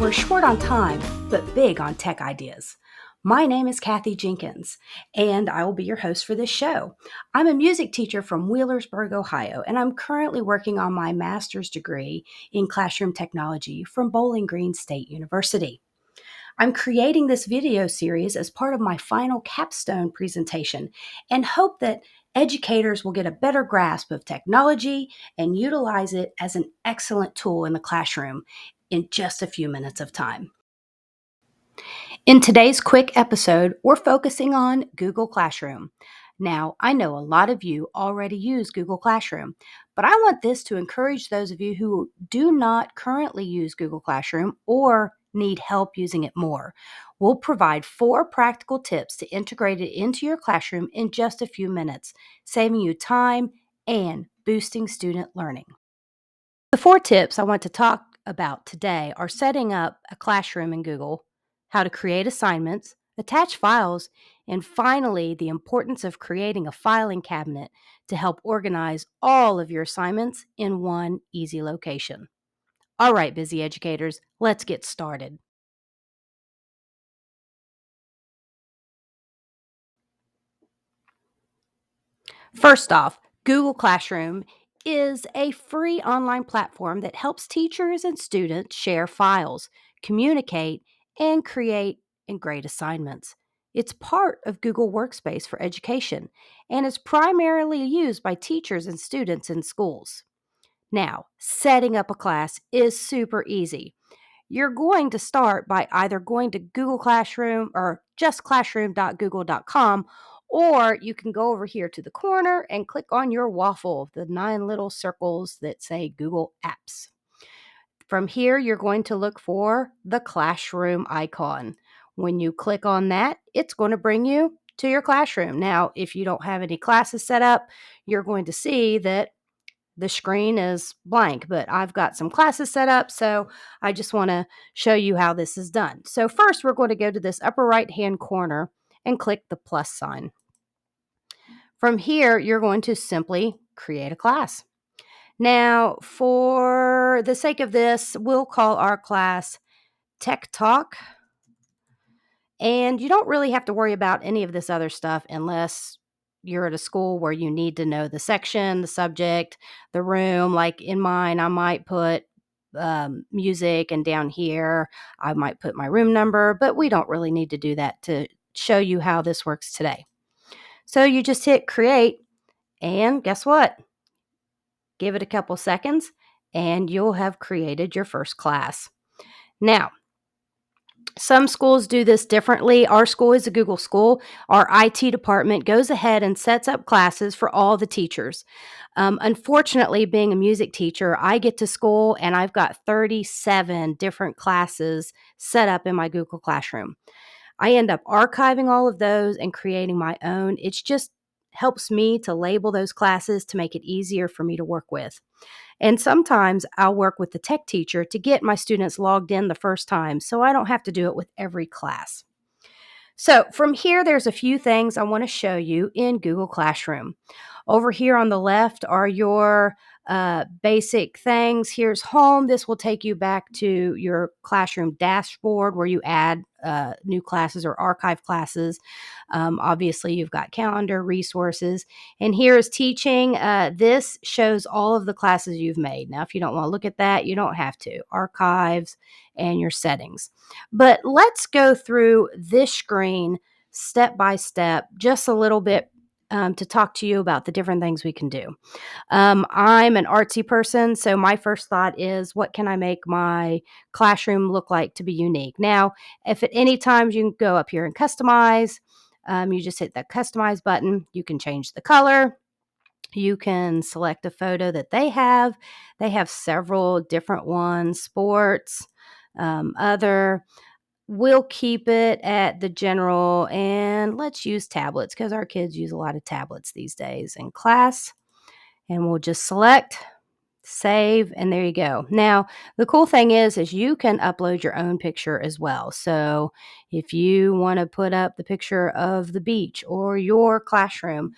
We're short on time, but big on tech ideas. My name is Kathy Jenkins, and I will be your host for this show. I'm a music teacher from Wheelersburg, Ohio, and I'm currently working on my master's degree in classroom technology from Bowling Green State University. I'm creating this video series as part of my final capstone presentation and hope that educators will get a better grasp of technology and utilize it as an excellent tool in the classroom in just a few minutes of time. In today's quick episode, we're focusing on Google Classroom. Now, I know a lot of you already use Google Classroom, but I want this to encourage those of you who do not currently use Google Classroom or need help using it more. We'll provide 4 practical tips to integrate it into your classroom in just a few minutes, saving you time and boosting student learning. The 4 tips I want to talk about today are setting up a classroom in Google, how to create assignments, attach files, and finally, the importance of creating a filing cabinet to help organize all of your assignments in one easy location. All right, busy educators, let's get started. First off, Google Classroom is a free online platform that helps teachers and students share files, communicate, and create and grade assignments. It's part of Google Workspace for Education and is primarily used by teachers and students in schools. Now, setting up a class is super easy. You're going to start by either going to Google Classroom or just classroom.google.com, or you can go over here to the corner and click on your waffle, the 9 little circles that say Google Apps. From here, you're going to look for the classroom icon. When you click on that, it's going to bring you to your classroom. Now, if you don't have any classes set up, you're going to see that the screen is blank, but I've got some classes set up, so I just want to show you how this is done. So first, we're going to go to this upper right-hand corner and click the plus sign. From here, you're going to simply create a class. Now, for the sake of this, we'll call our class Tech Talk, and you don't really have to worry about any of this other stuff unless you're at a school where you need to know the section, the subject, the room. Like in mine, I might put music, and down here, I might put my room number, but we don't really need to do that to show you how this works today. So you just hit create, and guess what? Give it a couple seconds, and you'll have created your first class. Now, some schools do this differently. Our school is a Google school. Our IT department goes ahead and sets up classes for all the teachers. Unfortunately, being a music teacher, I get to school and I've got 37 different classes set up in my Google Classroom. I end up archiving all of those and creating my own. It's just helps me to label those classes to make it easier for me to work with. And sometimes I'll work with the tech teacher to get my students logged in the first time so I don't have to do it with every class. So from here, there's a few things I want to show you in Google Classroom. Over here on the left are your basic things. Here's home. This will take you back to your classroom dashboard where you add new classes or archive classes. Obviously, you've got calendar, resources. And here is teaching. This shows all of the classes you've made. Now, if you don't want to look at that, you don't have to. Archives and your settings. But let's go through this screen step by step, just a little bit to talk to you about the different things we can do. I'm an artsy person, so my first thought is, what can I make my classroom look like to be unique? Now, if at any time you can go up here and customize, you just hit that customize button. You can change the color. You can select a photo that they have. They have several different ones, sports, other. We'll keep it at the general, and let's use tablets because our kids use a lot of tablets these days in class. And we'll just select, save, and there you go. Now, the cool thing is you can upload your own picture as well. So if you want to put up the picture of the beach or your classroom,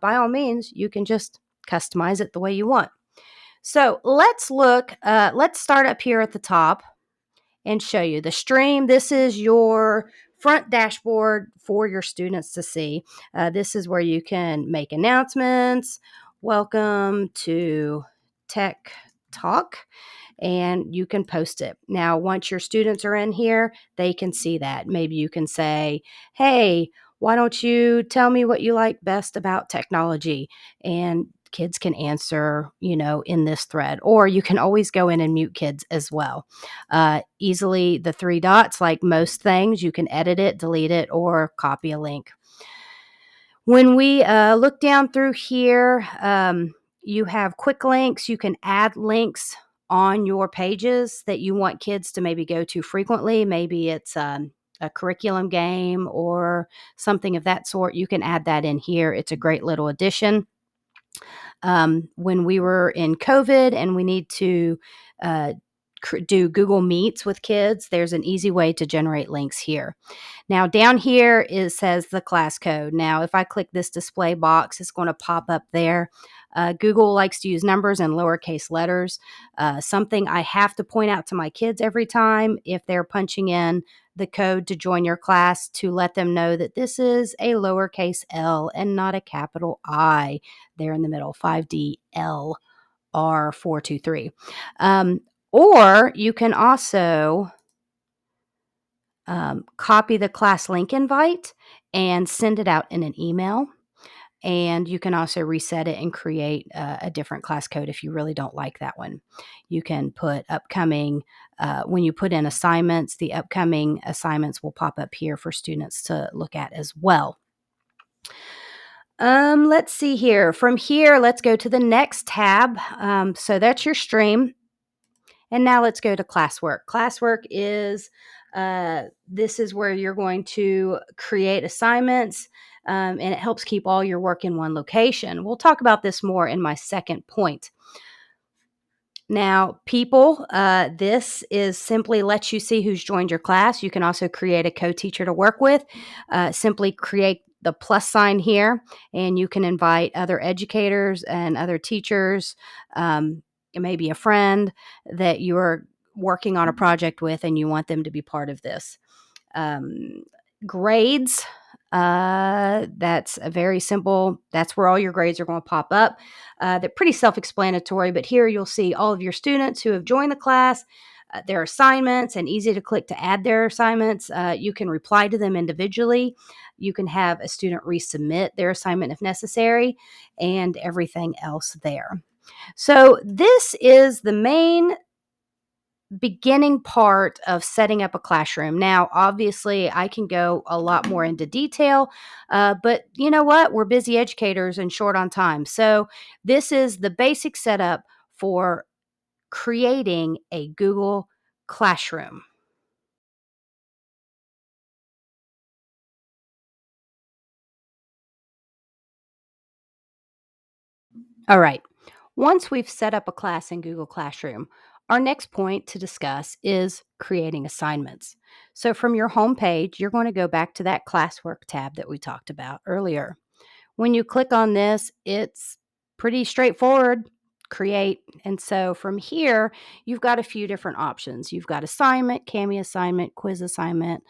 by all means, you can just customize it the way you want. So let's start up here at the top. and show you the stream. This is your front dashboard for your students to see. This is where you can make announcements. Welcome to Tech Talk, and you can post it. Now, once your students are in here, they can see that. Maybe you can say, hey, why don't you tell me what you like best about technology? And kids can answer, in this thread. Or you can always go in and mute kids as well. Easily, the three dots, like most things, you can edit it, delete it, or copy a link. When we look down through here, you have quick links. You can add links on your pages that you want kids to maybe go to frequently. Maybe it's a curriculum game or something of that sort. You can add that in here. It's a great little addition. When we were in COVID and we need to do Google Meets with kids, there's an easy way to generate links here. Now, down here it says the class code. Now, if I click this display box, it's going to pop up there. Google likes to use numbers and lowercase letters. Something I have to point out to my kids every time if they're punching in the code to join your class, to let them know that this is a lowercase L and not a capital I there in the middle, 5DL R423. Or you can also copy the class link invite and send it out in an email. And you can also reset it and create a different class code if you really don't like that one. You can put upcoming, when you put in assignments, the upcoming assignments will pop up here for students to look at as well. Let's see here. From here, let's go to the next tab. So that's your stream. And now let's go to classwork. Classwork is, this is where you're going to create assignments, and it helps keep all your work in one location. We'll talk about this more in my second point. Now, people, this is simply lets you see who's joined your class. You can also create a co-teacher to work with. Simply create the plus sign here, and you can invite other educators and other teachers, maybe a friend that you are working on a project with and you want them to be part of this. Grades, that's a very simple, that's where all your grades are going to pop up. They're pretty self-explanatory, but here you'll see all of your students who have joined the class, their assignments, and easy to click to add their assignments. You can reply to them individually. You can have a student resubmit their assignment if necessary, and everything else there. So this is the main beginning part of setting up a classroom. Now, obviously, I can go a lot more into detail, but you know what? We're busy educators and short on time. So this is the basic setup for creating a Google Classroom. All right. Once we've set up a class in Google Classroom, our next point to discuss is creating assignments. So from your home page, you're going to go back to that classwork tab that we talked about earlier. When you click on this, it's pretty straightforward. Create. And so from here, you've got a few different options. You've got assignment, Kami assignment, quiz assignment.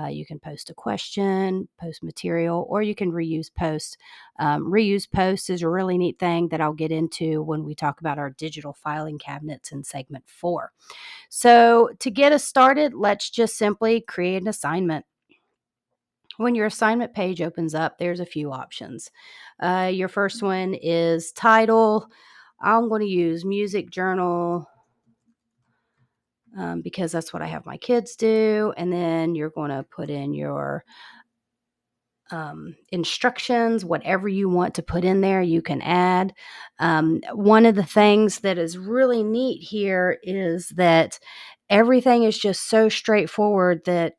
You can post a question, post material, or you can reuse posts. Reuse posts is a really neat thing that I'll get into when we talk about our digital filing cabinets in segment 4. So to get us started, let's just simply create an assignment. When your assignment page opens up, there's a few options. Your first one is title. I'm going to use music journal because that's what I have my kids do. And then you're going to put in your instructions, whatever you want to put in there, you can add. One of the things that is really neat here is that everything is just so straightforward that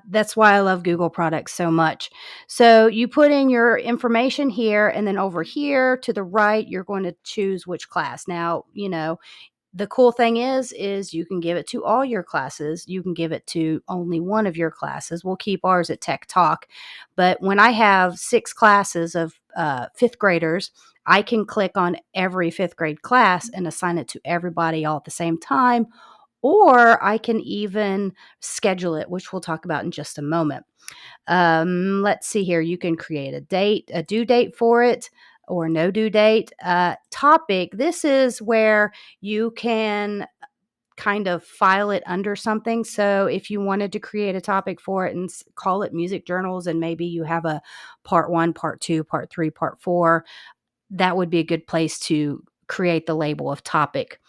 that's why I love Google products so much. So you put in your information here, and then over here to the right, you're going to choose which class. Now, the cool thing is you can give it to all your classes. You can give it to only one of your classes. We'll keep ours at Tech Talk. But when I have 6 classes of 5th graders, I can click on every 5th grade class and assign it to everybody all at the same time. or I can even schedule it, which we'll talk about in just a moment. Let's see here. You can create a due date for it, or no due date. Topic. This is where you can kind of file it under something. So if you wanted to create a topic for it and call it music journals, and maybe you have a part one, part two, part three, part four, that would be a good place to create the label of topic.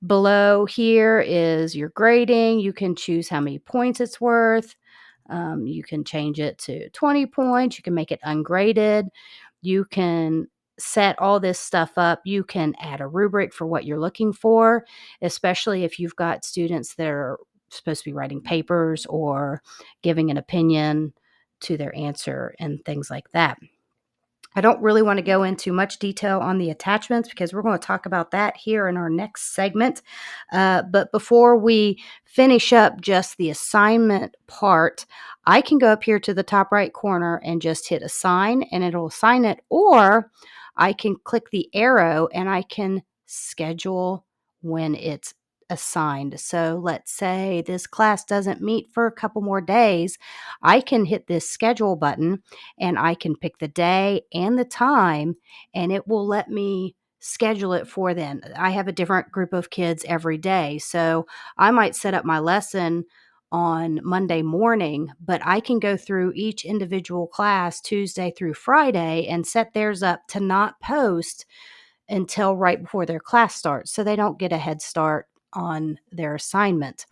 Below here is your grading. You can choose how many points it's worth. You can change it to 20 points. You can make it ungraded. You can set all this stuff up. You can add a rubric for what you're looking for, especially if you've got students that are supposed to be writing papers or giving an opinion to their answer and things like that. I don't really want to go into much detail on the attachments because we're going to talk about that here in our next segment. But before we finish up just the assignment part, I can go up here to the top right corner and just hit assign and it'll assign it, or I can click the arrow and I can schedule when it's assigned. So let's say this class doesn't meet for a couple more days. I can hit this schedule button and I can pick the day and the time, and it will let me schedule it for then. I have a different group of kids every day. So I might set up my lesson on Monday morning, but I can go through each individual class Tuesday through Friday and set theirs up to not post until right before their class starts so they don't get a head start on their assignment.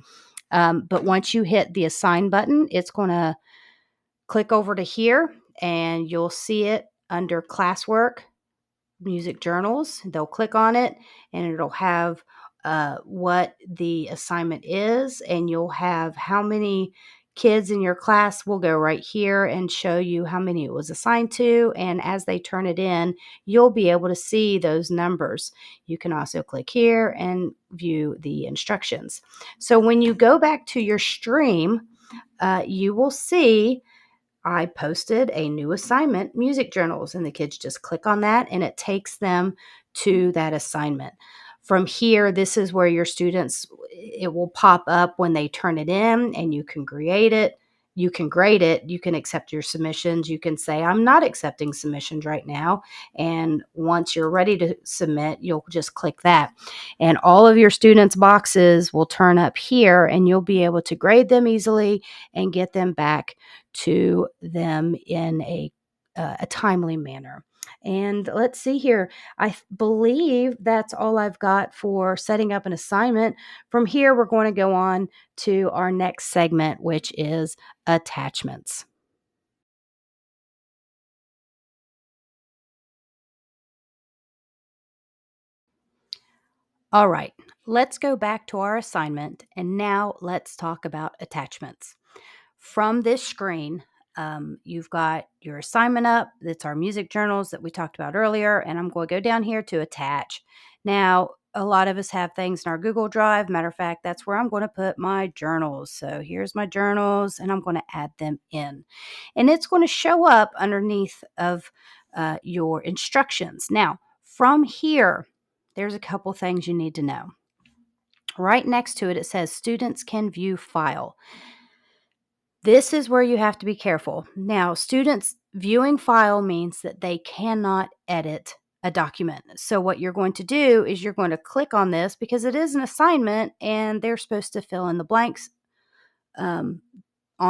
But once you hit the assign button, it's going to click over to here and you'll see it under classwork, music journals. They'll click on it and it'll have what the assignment is, and you'll have how many kids in your class will go right here and show you how many it was assigned to. And as they turn it in, you'll be able to see those numbers. You can also click here and view the instructions. So when you go back to your stream, you will see I posted a new assignment, music journals, and the kids just click on that and it takes them to that assignment. From here, this is where your students, it will pop up when they turn it in and you can create it. You can grade it. You can accept your submissions. You can say, I'm not accepting submissions right now. And once you're ready to submit, you'll just click that. And all of your students' boxes will turn up here and you'll be able to grade them easily and get them back to them in a timely manner. And let's see here. I believe that's all I've got for setting up an assignment. From here, we're going to go on to our next segment, which is attachments. All right, let's go back to our assignment. And now let's talk about attachments. From this screen, you've got your assignment up. That's our music journals that we talked about earlier. And I'm going to go down here to attach. Now, a lot of us have things in our Google Drive. Matter of fact, that's where I'm going to put my journals. So here's my journals, and I'm going to add them in. And it's going to show up underneath of your instructions. Now, from here, there's a couple things you need to know. Right next to it, it says students can view file. This is where you have to be careful. Now, students viewing file means that they cannot edit a document. So what you're going to do is you're going to click on this because it is an assignment and they're supposed to fill in the blanks on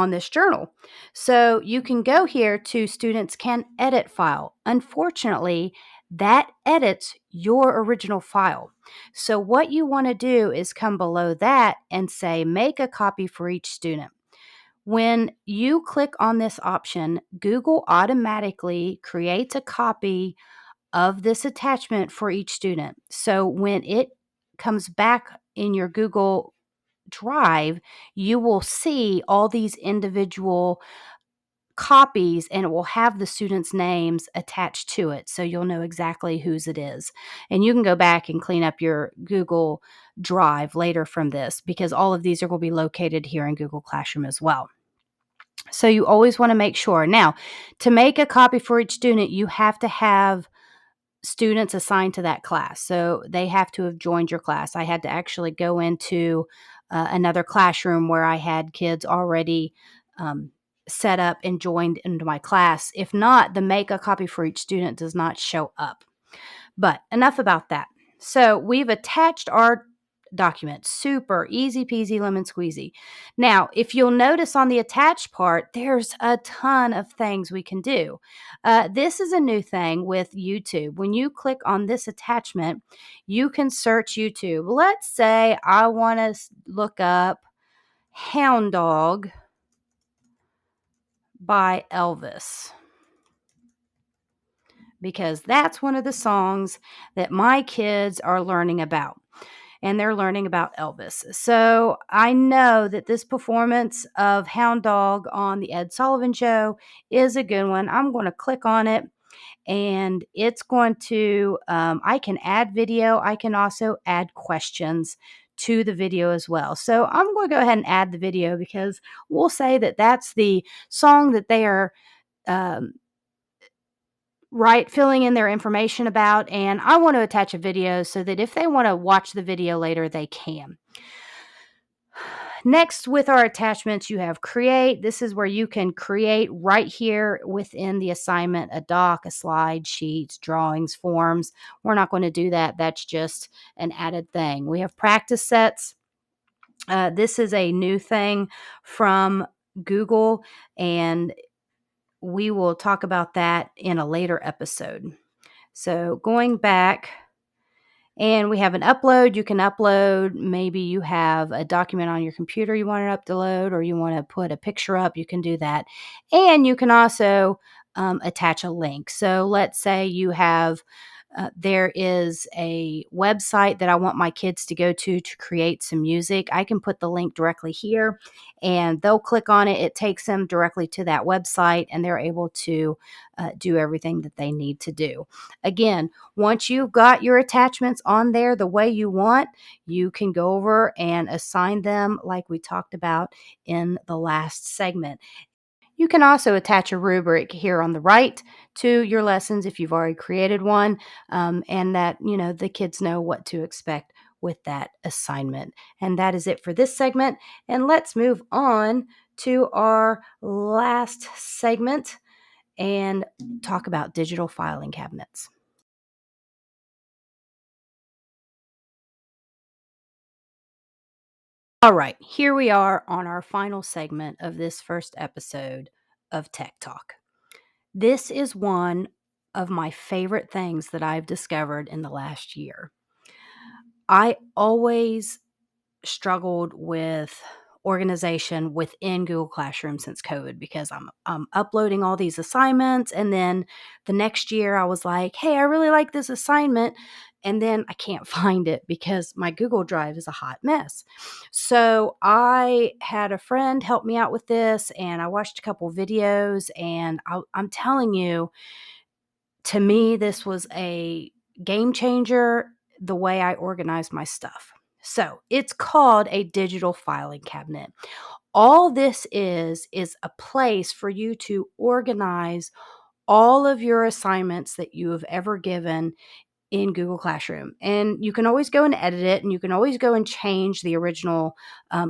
this journal. So you can go here to students can edit file. Unfortunately, that edits your original file. So what you want to do is come below that and say make a copy for each student. When you click on this option, Google automatically creates a copy of this attachment for each student. So when it comes back in your Google Drive, you will see all these individual copies and it will have the students' names attached to it. So you'll know exactly whose it is. And you can go back and clean up your Google Drive later from this because all of these are going to be located here in Google Classroom as well. So you always want to make sure. Now, to make a copy for each student, you have to have students assigned to that class. So they have to have joined your class. I had to actually go into another classroom where I had kids already set up and joined into my class. If not, the make a copy for each student does not show up. But enough about that. So we've attached our document. Super easy peasy lemon squeezy. Now, if you'll notice on the attached part, there's a ton of things we can do. This is a new thing with YouTube. When you click on this attachment, you can search YouTube. Let's say I want to look up Hound Dog by Elvis, because that's one of the songs that my kids are learning about. And they're learning about Elvis. So I know that this performance of Hound Dog on the Ed Sullivan Show is a good one. I'm going to click on it, and it's going to, I can add video. I can also add questions to the video as well. So I'm going to go ahead and add the video, because we'll say that that's the song that they are um, filling in their information about, and I want to attach a video so that if they want to watch the video later, they can. Next, with our attachments, you have create. This is where you can create right here within the assignment a doc, a slide, sheets, drawings, forms. We're not going to do that. That's just an added thing. We have practice sets. This is a new thing from Google, and we will talk about that in a later episode. So going back, and we have an upload. You can upload, maybe you have a document on your computer you want to upload, or you want to put a picture up, you can do that. And you can also attach a link. So let's say you have there is a website that I want my kids to go to create some music. I can put the link directly here, and they'll click on it. It takes them directly to that website, and they're able to do everything that they need to do. Again, once you've got your attachments on there the way you want, you can go over and assign them like we talked about in the last segment. You can also attach a rubric here on the right to your lessons if you've already created one, and that, the kids know what to expect with that assignment. And that is it for this segment. And let's move on to our last segment and talk about digital filing cabinets. All right, here we are on our final segment of this first episode of Tech Talk. This is one of my favorite things that I've discovered in the last year. I always struggled with organization within Google Classroom since COVID, because I'm uploading all these assignments, and then the next year I was like, hey, I really like this assignment, and then I can't find it because my Google Drive is a hot mess. So I had a friend help me out with this, and I watched a couple videos, and I'm telling you, to me, this was a game changer, the way I organize my stuff. So it's called a digital filing cabinet. All this is a place for you to organize all of your assignments that you have ever given in Google Classroom. And you can always go and edit it, and you can always go and change the original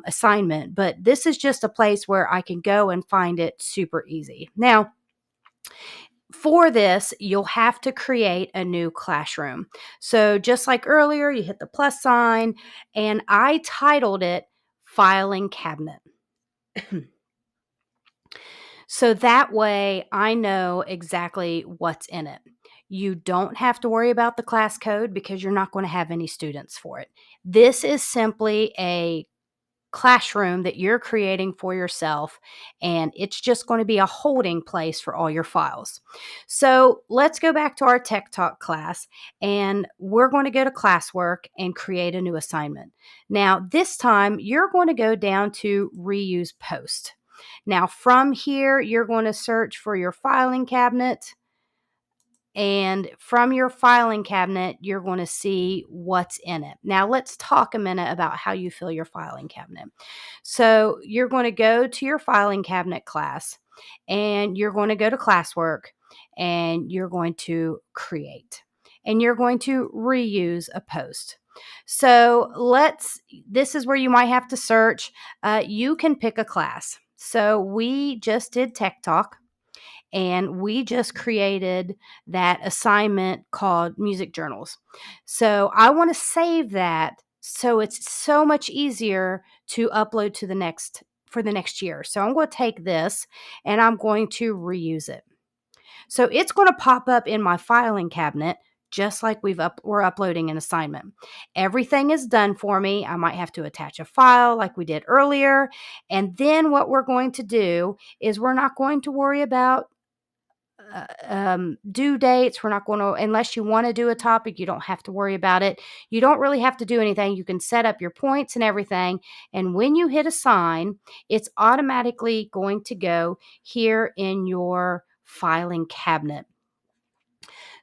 assignment. But this is just a place where I can go and find it super easy. Now, for this, you'll have to create a new classroom. So just like earlier, you hit the plus sign, and I titled it Filing Cabinet. So that way I know exactly what's in it. You don't have to worry about the class code, because you're not going to have any students for it. This is simply a classroom that you're creating for yourself, and it's just going to be a holding place for all your files. So let's go back to our Tech Talk class, and we're going to go to classwork and create a new assignment. Now, this time you're going to go down to reuse post. Now, from here, you're going to search for your filing cabinet. And from your filing cabinet, you're going to see what's in it. Now, let's talk a minute about how you fill your filing cabinet. So you're going to go to your filing cabinet class, and you're going to go to classwork, and you're going to create, and you're going to reuse a post. So this is where you might have to search. You can pick a class. So we just did Tech Talk, and we just created that assignment called Music Journals. So I want to save that so it's so much easier to upload to the next year. So I'm going to take this and I'm going to reuse it. So it's going to pop up in my filing cabinet just like we're uploading an assignment. Everything is done for me. I might have to attach a file like we did earlier. And then what we're going to do is we're not going to worry about due dates. We're not going to, unless you want to do a topic, you don't have to worry about it. You don't really have to do anything. You can set up your points and everything. And when you hit assign, it's automatically going to go here in your filing cabinet.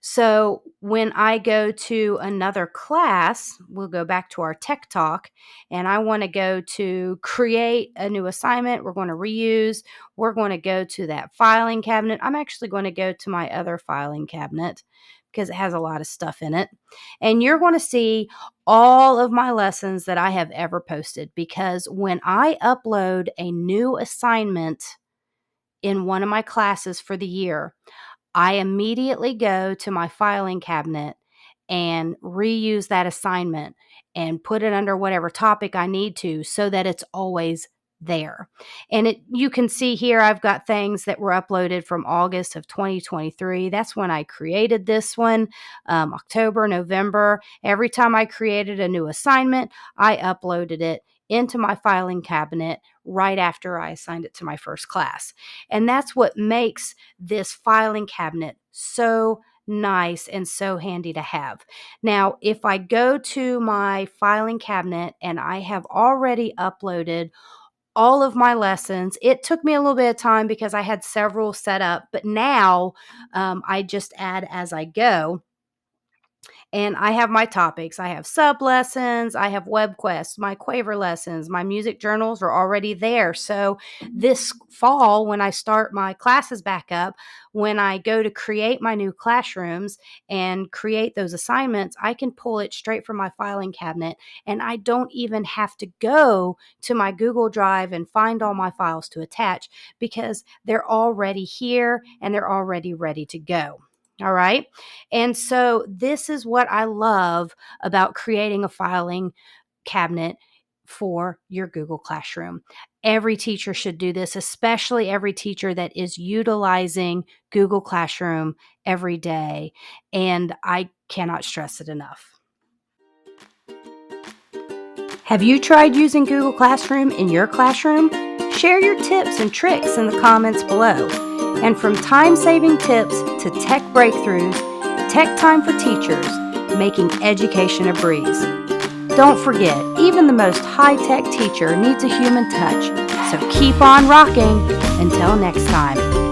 So when I go to another class, we'll go back to our Tech Talk, and I want to go to create a new assignment. We're going to reuse. We're going to go to that filing cabinet. I'm actually going to go to my other filing cabinet because it has a lot of stuff in it. And you're going to see all of my lessons that I have ever posted, because when I upload a new assignment in one of my classes for the year, I immediately go to my filing cabinet and reuse that assignment and put it under whatever topic I need to so that it's always there. And you can see here I've got things that were uploaded from August of 2023. That's when I created this one, October, November. Every time I created a new assignment, I uploaded it into my filing cabinet right after I assigned it to my first class. And that's what makes this filing cabinet so nice and so handy to have. Now, if I go to my filing cabinet and I have already uploaded all of my lessons, it took me a little bit of time because I had several set up, but now I just add as I go. And I have my topics. I have sub lessons. I have web quests, my Quaver lessons, my music journals are already there. So this fall, when I start my classes back up, when I go to create my new classrooms and create those assignments, I can pull it straight from my filing cabinet. And I don't even have to go to my Google Drive and find all my files to attach, because they're already here and they're already ready to go. All right. And so this is what I love about creating a filing cabinet for your Google Classroom. Every teacher should do this, especially every teacher that is utilizing Google Classroom every day. And I cannot stress it enough. Have you tried using Google Classroom in your classroom? Share your tips and tricks in the comments below. And from time-saving tips to tech breakthroughs, Tech Time for Teachers, making education a breeze. Don't forget, even the most high-tech teacher needs a human touch. So keep on rocking. Until next time.